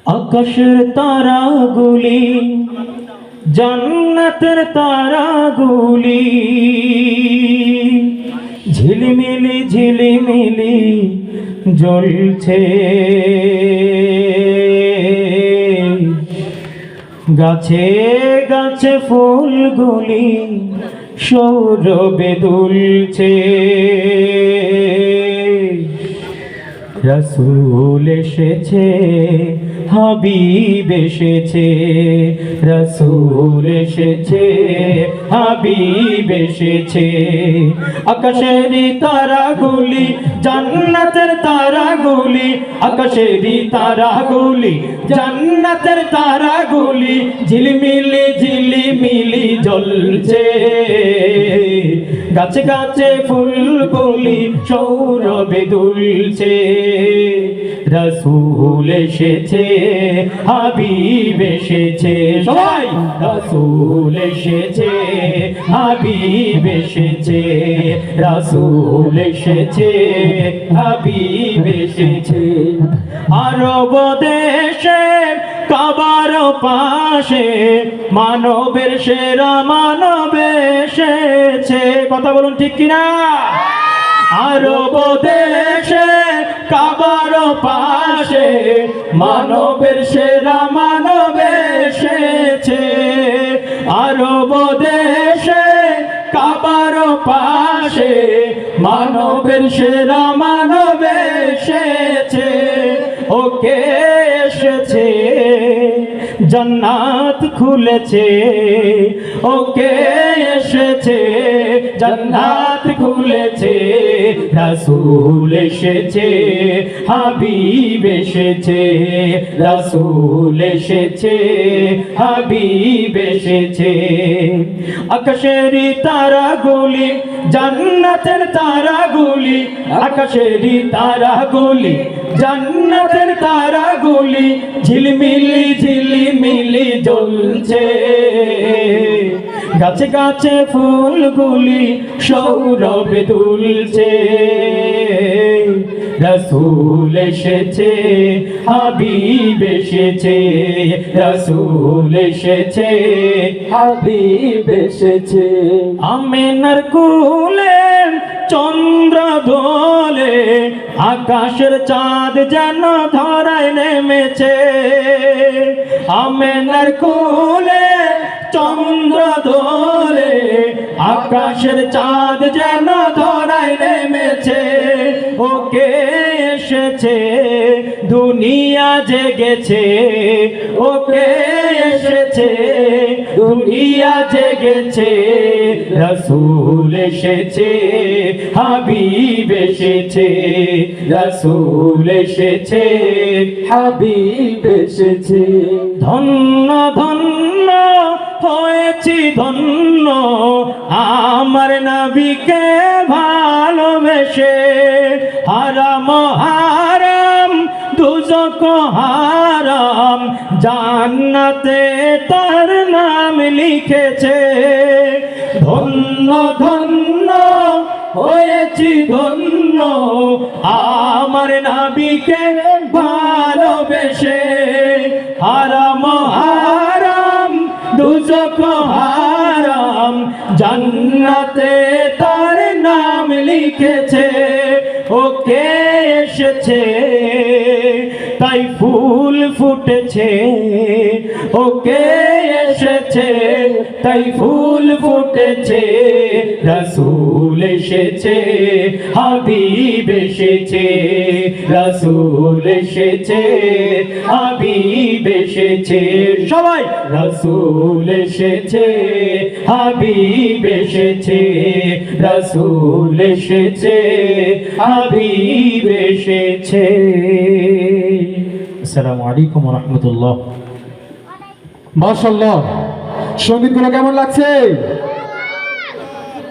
আকাশের তারাগুলি, জান্নাতের তারাগুলি, ঝিলিমিলি ঝিলিমিলি জ্বলছে। গাছে গাছে ফুলগুলি সৌরভে দুলছে। রাসূল এসেছে, হাবিব এসেছে, রাসূল এসেছে, হাবিব এসেছে। আকাশের তারাগুলি, জান্নাতের তারাগুলি, আকাশের তারাগুলি, জান্নাতের তারাগুলি, ঝিলিমিলি ঝিলিমিলি জ্বলছে। গাছে গাছে ফুলগুলি সৌরভে দুলছে। রাসূল এসেছে, হাবিব এসেছে, সবাই রাসূল এসেছে, হাবিব এসেছে, রাসূল এসেছে, হাবিব এসেছে। আরব দেশে কাবার পাশে মানবের সেরা মানব এসেছে। কথা বলুন ঠিক কিনা? আরব দেশে কাবার পাশে মানবের সেরা মানব এসেছে। আরব দেশে কাবার পাশে মানবের সেরা মানব এসেছে। ওকে এসেছে, জান্নাত খুলেছে। ওকে এসেছে, জান্নাত খুলেছে। রাসূল এসেছে, হাবিব এসেছে, রাসূল এসেছে, হাবিব এসেছে। আকাশের তারাগুলি, জান্নাতের তারাগুলি, আকাশের তারাগুলি, জান্নাতের তারাগুলি, ঝিলমিলি ঝিলিমিলি জ্বলছে। গাছে গাছে ফুলগুলি সৌরভে দুলছে। রাসূল এসেছে, হাবিব এসেছে, রাসূল এসেছে, হাবিব এসেছে। আমিনার কোলে চন্দ্র দোলে, আকাশের চাঁদ যেন ধরায় নেমেছে। আমিনার কোলে চন্দ্র দোলে, আকাশের চাঁদ যেন ধরায় নেমেছে। ওকে এসেছে, দুনিয়া জেগেছে। ওকে এসেছে, দুনিয়া জেগেছে। রাসূল এসেছে, হাবিব এসেছে, রাসূল এসেছে, হাবিব এসেছে। ধন্য ধন্য হয়েছি ধন্য, আমার নবীকে ভালোবেসে। হারাম হারাম দুজক হারাম, জান্নাতে তার নাম লিখেছে। ধন্য ধন্য হয়েছি ধন্য, আমার নবীকে ভালোবেসে। হারাম হারাম দুজক হারাম, জান্নাতে তার নাম লিখেছে। ওকে এসেছে, তাই ফুল ফুটেছে। ওকে এসেছে, তাই ফুল ফুটেছে। রাসূল এসেছে, হাবিব এসেছে, রাসূল এসেছে, হাবিব এসেছে। সবাই রাসূল এসেছে, হাবিব এসেছে, রাসূল এসেছে, হাবিব এসেছে। আসসালামু আলাইকুম ওয়া রাহমাতুল্লাহ। মাশাআল্লাহ, সঙ্গীতগুলো কেমন লাগছে?